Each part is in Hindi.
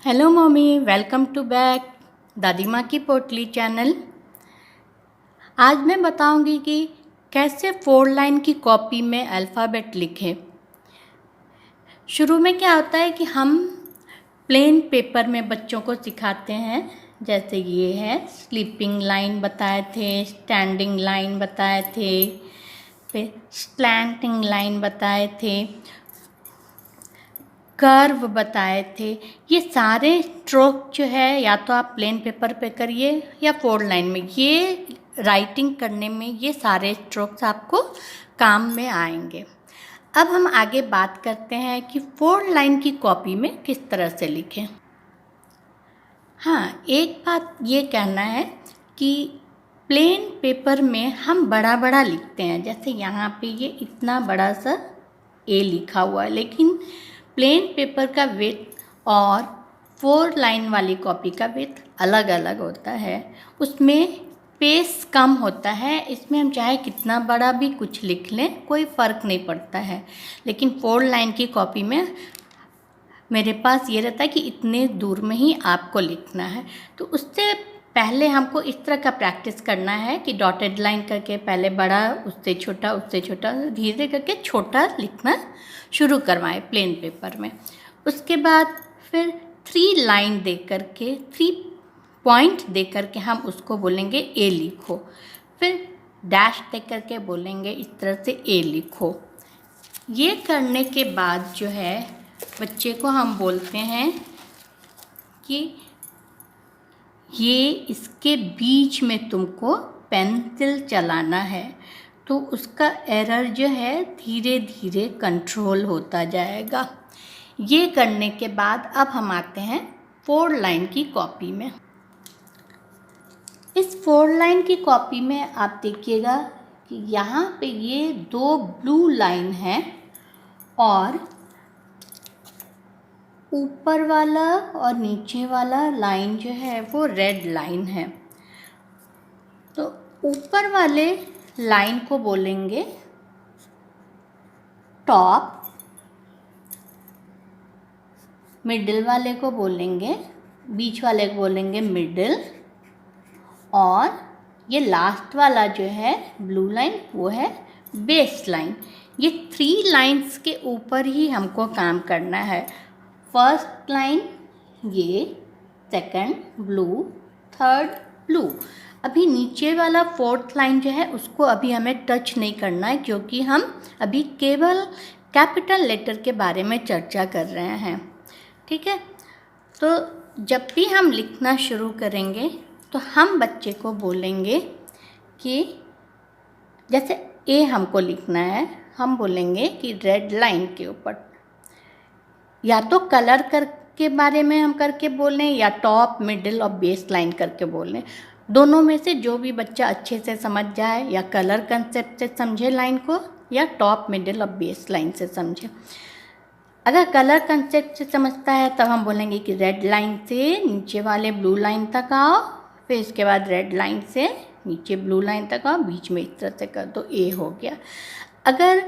Hello mummy, welcome to back दादी माँ की पोटली चैनल। आज मैं बताऊंगी कि कैसे 4 लाइन की कॉपी में अल्फ़ाबेट लिखें। शुरू में क्या होता है कि हम प्लेन पेपर में बच्चों को सिखाते हैं। जैसे ये है, स्लीपिंग लाइन बताए थे, स्टैंडिंग लाइन बताए थे, फिर स्लैंटिंग लाइन बताए थे, कर्व बताए थे। ये सारे स्ट्रोक जो है या तो आप प्लेन पेपर पे करिए या 4 लाइन में, ये राइटिंग करने में ये सारे स्ट्रोक्स आपको काम में आएंगे। अब हम आगे बात करते हैं कि 4 लाइन की कॉपी में किस तरह से लिखें। हाँ, एक बात ये कहना है कि प्लेन पेपर में हम बड़ा बड़ा लिखते हैं। जैसे यहाँ पे ये इतना बड़ा सा ए लिखा हुआ है, लेकिन प्लेन पेपर का विड्थ और 4 लाइन वाली कॉपी का विड्थ अलग अलग होता है। उसमें स्पेस कम होता है। इसमें हम चाहे कितना बड़ा भी कुछ लिख लें, कोई फ़र्क नहीं पड़ता है। लेकिन 4 लाइन की कॉपी में मेरे पास ये रहता है कि इतने दूर में ही आपको लिखना है। तो उससे पहले हमको इस तरह का प्रैक्टिस करना है कि डॉटेड लाइन करके पहले बड़ा, उससे छोटा, धीरे करके छोटा लिखना शुरू करवाएं प्लेन पेपर में। उसके बाद फिर 3 लाइन दे करके, 3 पॉइंट दे करके हम उसको बोलेंगे ए लिखो। फिर डैश दे करके बोलेंगे इस तरह से ए लिखो। ये करने के बाद जो है बच्चे को हम बोलते हैं कि ये इसके बीच में तुमको पेंसिल चलाना है। तो उसका एरर जो है धीरे धीरे कंट्रोल होता जाएगा। ये करने के बाद अब हम आते हैं 4 लाइन की कॉपी में। इस 4 लाइन की कॉपी में आप देखिएगा कि यहाँ पे ये 2 ब्लू लाइन है और ऊपर वाला और नीचे वाला लाइन जो है वो रेड लाइन है। तो ऊपर वाले लाइन को बोलेंगे टॉप, मिडिल वाले को बोलेंगे, बीच वाले को बोलेंगे मिडिल, और ये लास्ट वाला जो है ब्लू लाइन वो है बेस लाइन। ये 3 लाइन्स के ऊपर ही हमको काम करना है। फर्स्ट लाइन ये, सेकंड ब्लू, थर्ड ब्लू। अभी नीचे वाला 4th लाइन जो है उसको अभी हमें टच नहीं करना है, क्योंकि हम अभी केवल कैपिटल लेटर के बारे में चर्चा कर रहे हैं। ठीक है, तो जब भी हम लिखना शुरू करेंगे तो हम बच्चे को बोलेंगे कि जैसे ए हमको लिखना है, हम बोलेंगे कि रेड लाइन के ऊपर या तो कलर के बारे में हम करके बोलें या टॉप, मिडिल और बेस लाइन करके बोलें। दोनों में से जो भी बच्चा अच्छे से समझ जाए, या कलर कंसेप्ट से समझे लाइन को, या टॉप, मिडिल और बेस लाइन से समझे। अगर कलर कंसेप्ट से समझता है तब हम बोलेंगे कि रेड लाइन से नीचे वाले ब्लू लाइन तक आओ, फिर इसके बाद रेड लाइन से नीचे ब्लू लाइन तक आओ, बीच में इस तरह से कर दो, ए हो गया। अगर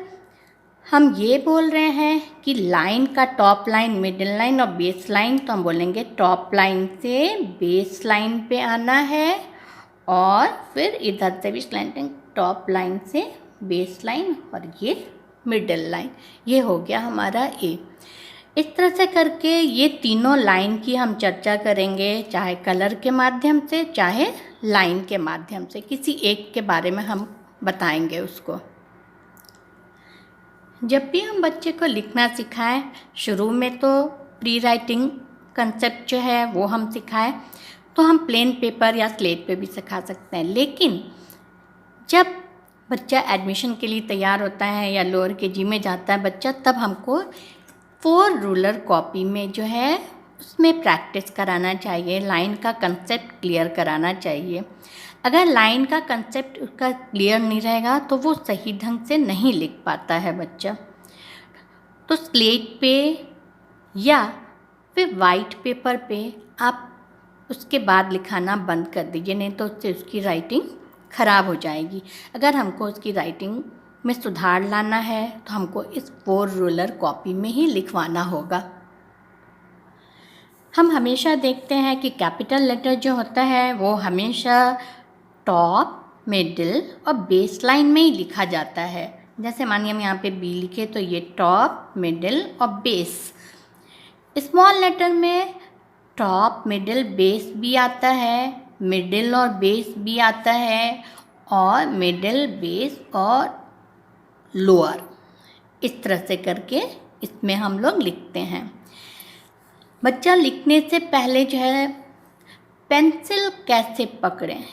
हम ये बोल रहे हैं कि लाइन का टॉप लाइन, मिडिल लाइन और बेस लाइन, तो हम बोलेंगे टॉप लाइन से बेस लाइन पे आना है, और फिर इधर से भी स्लैंटिंग टॉप लाइन से बेस लाइन और ये मिडिल लाइन। ये हो गया हमारा ए। इस तरह से करके ये तीनों लाइन की हम चर्चा करेंगे, चाहे कलर के माध्यम से चाहे लाइन के माध्यम से। किसी एक के बारे में हम बताएंगे उसको। जब भी हम बच्चे को लिखना सिखाएं, शुरू में तो प्री राइटिंग कंसेप्ट जो है वो हम सिखाएं, तो हम प्लेन पेपर या स्लेट पे भी सिखा सकते हैं। लेकिन जब बच्चा एडमिशन के लिए तैयार होता है या लोअर केजी में जाता है बच्चा, तब हमको 4 रूलर कॉपी में जो है उसमें प्रैक्टिस कराना चाहिए, लाइन का कंसेप्ट क्लियर कराना चाहिए। अगर लाइन का कंसेप्ट उसका क्लियर नहीं रहेगा तो वो सही ढंग से नहीं लिख पाता है बच्चा। तो स्लेट पे या फिर वाइट पेपर पे आप उसके बाद लिखाना बंद कर दीजिए, नहीं तो उससे उसकी राइटिंग ख़राब हो जाएगी। अगर हमको उसकी राइटिंग में सुधार लाना है तो हमको इस 4 रूलर कॉपी में ही लिखवाना होगा। हम हमेशा देखते हैं कि कैपिटल लेटर जो होता है वो हमेशा टॉप, मिडिल और बेस लाइन में ही लिखा जाता है। जैसे मानिए हम यहाँ पे बी लिखे तो ये टॉप, मिडिल और बेस। स्मॉल लेटर में टॉप, मिडिल, बेस भी आता है, मिडिल और बेस भी आता है, और मिडिल, बेस और लोअर, इस तरह से करके इसमें हम लोग लिखते हैं। बच्चा लिखने से पहले जो है पेंसिल कैसे पकड़ें,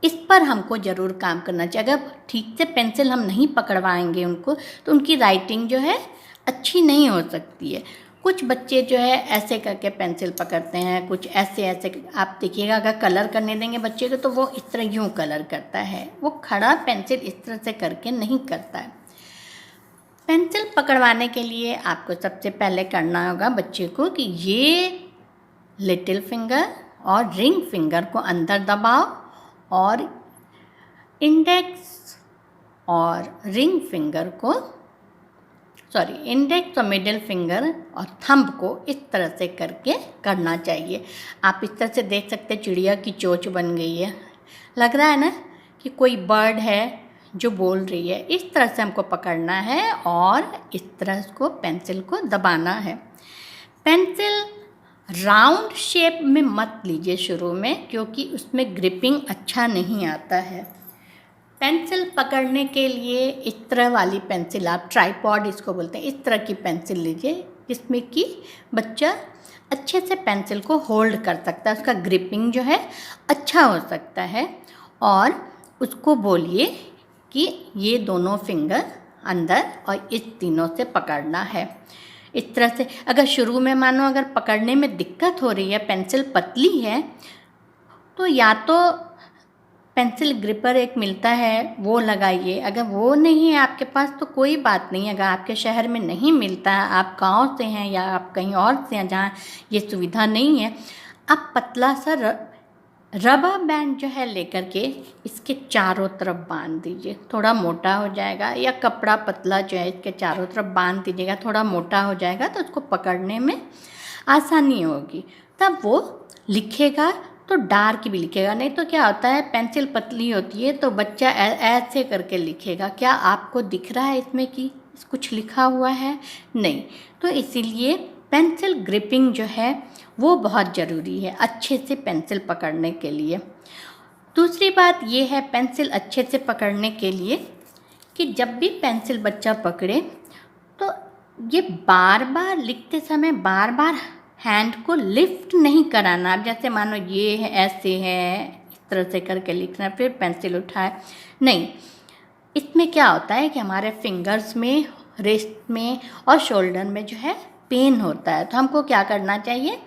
इस पर हमको ज़रूर काम करना चाहिए। अगर ठीक से पेंसिल हम नहीं पकड़वाएंगे उनको तो उनकी राइटिंग जो है अच्छी नहीं हो सकती है। कुछ बच्चे जो है ऐसे करके पेंसिल पकड़ते हैं, कुछ ऐसे ऐसे। आप देखिएगा अगर कलर करने देंगे बच्चे को तो वो इस तरह यूँ कलर करता है, वो खड़ा पेंसिल इस तरह से करके नहीं करता है। पेंसिल पकड़वाने के लिए आपको सबसे पहले करना होगा बच्चे को कि ये लिटिल फिंगर और रिंग फिंगर को अंदर दबाओ और इंडेक्स और रिंग फिंगर को इंडेक्स और मिडिल फिंगर और थंब को इस तरह से करके करना चाहिए। आप इस तरह से देख सकते हैं चिड़िया की चोंच बन गई है, लग रहा है ना कि कोई बर्ड है जो बोल रही है। इस तरह से हमको पकड़ना है और इस तरह इसको पेंसिल को दबाना है। पेंसिल राउंड शेप में मत लीजिए शुरू में, क्योंकि उसमें ग्रिपिंग अच्छा नहीं आता है। पेंसिल पकड़ने के लिए इस तरह वाली पेंसिल, आप ट्राइपॉड इसको बोलते हैं, इस तरह की पेंसिल लीजिए जिसमें कि बच्चा अच्छे से पेंसिल को होल्ड कर सकता है, उसका ग्रिपिंग जो है अच्छा हो सकता है। और उसको बोलिए कि ये दोनों फिंगर अंदर और इस तीनों से पकड़ना है। इस तरह से अगर शुरू में मानो अगर पकड़ने में दिक्कत हो रही है, पेंसिल पतली है, तो या तो पेंसिल ग्रिपर एक मिलता है वो लगाइए। अगर वो नहीं है आपके पास तो कोई बात नहीं, अगर आपके शहर में नहीं मिलता है, आप गांव से हैं या आप कहीं और से हैं जहाँ ये सुविधा नहीं है, आप पतला सा रबर बैंड जो है लेकर के इसके चारों तरफ बांध दीजिए। थोड़ा मोटा हो जाएगा, या कपड़ा पतला जो है इसके चारों तरफ बांध दीजिएगा, थोड़ा मोटा हो जाएगा तो उसको पकड़ने में आसानी होगी। तब वो लिखेगा तो डार्क भी लिखेगा। नहीं तो क्या होता है, पेंसिल पतली होती है तो बच्चा ऐसे करके लिखेगा। क्या आपको दिख रहा है इसमें कि कुछ लिखा हुआ है? नहीं। तो इसीलिए पेंसिल ग्रिपिंग जो है वो बहुत ज़रूरी है अच्छे से पेंसिल पकड़ने के लिए। दूसरी बात ये है पेंसिल अच्छे से पकड़ने के लिए कि जब भी पेंसिल बच्चा पकड़े तो ये बार बार लिखते समय बार बार हैंड को लिफ्ट नहीं कराना। अब जैसे मानो ये है, ऐसे है, इस तरह से करके लिखना, फिर पेंसिल उठाए, नहीं। इसमें क्या होता है कि हमारे फिंगर्स में, रिस्ट में और शोल्डर में जो है पेन होता है। तो हमको क्या करना चाहिए,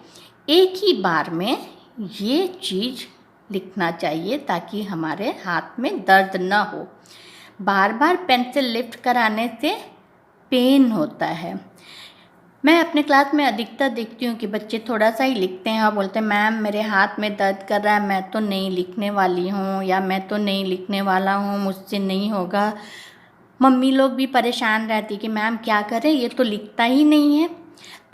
एक ही बार में ये चीज़ लिखना चाहिए ताकि हमारे हाथ में दर्द ना हो। बार बार पेंसिल लिफ्ट कराने से पेन होता है। मैं अपने क्लास में अधिकतर देखती हूँ कि बच्चे थोड़ा सा ही लिखते हैं और बोलते हैं मैम मेरे हाथ में दर्द कर रहा है, मैं तो नहीं लिखने वाली हूँ, या मैं तो नहीं लिखने वाला हूँ, मुझसे नहीं होगा। मम्मी लोग भी परेशान रहती कि मैम क्या करें, ये तो लिखता ही नहीं है।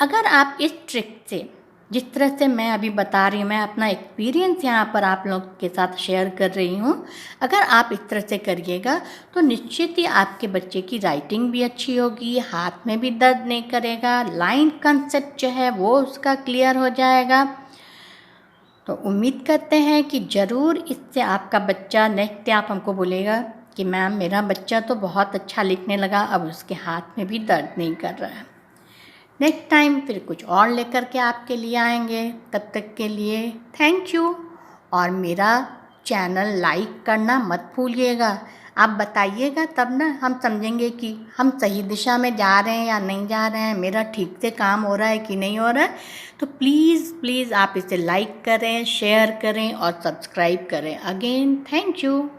अगर आप इस ट्रिक से, जिस तरह से मैं अभी बता रही हूँ, मैं अपना एक्सपीरियंस यहाँ पर आप लोग के साथ शेयर कर रही हूँ, अगर आप इस तरह से करिएगा तो निश्चित ही आपके बच्चे की राइटिंग भी अच्छी होगी, हाथ में भी दर्द नहीं करेगा, लाइन कंसेप्ट जो है वो उसका क्लियर हो जाएगा। तो उम्मीद करते हैं कि ज़रूर इससे आपका बच्चा नेक्स्ट डे आप हमको बोलेगा कि मैम मेरा बच्चा तो बहुत अच्छा लिखने लगा, अब उसके हाथ में भी दर्द नहीं कर रहा है। नेक्स्ट टाइम फिर कुछ और लेकर के आपके लिए आएंगे। तब तक के लिए थैंक यू। और मेरा चैनल लाइक करना मत भूलिएगा। आप बताइएगा तब ना हम समझेंगे कि हम सही दिशा में जा रहे हैं या नहीं जा रहे हैं, मेरा ठीक से काम हो रहा है कि नहीं हो रहा है। तो प्लीज़ आप इसे लाइक करें, शेयर करें और सब्सक्राइब करें। Again thank you.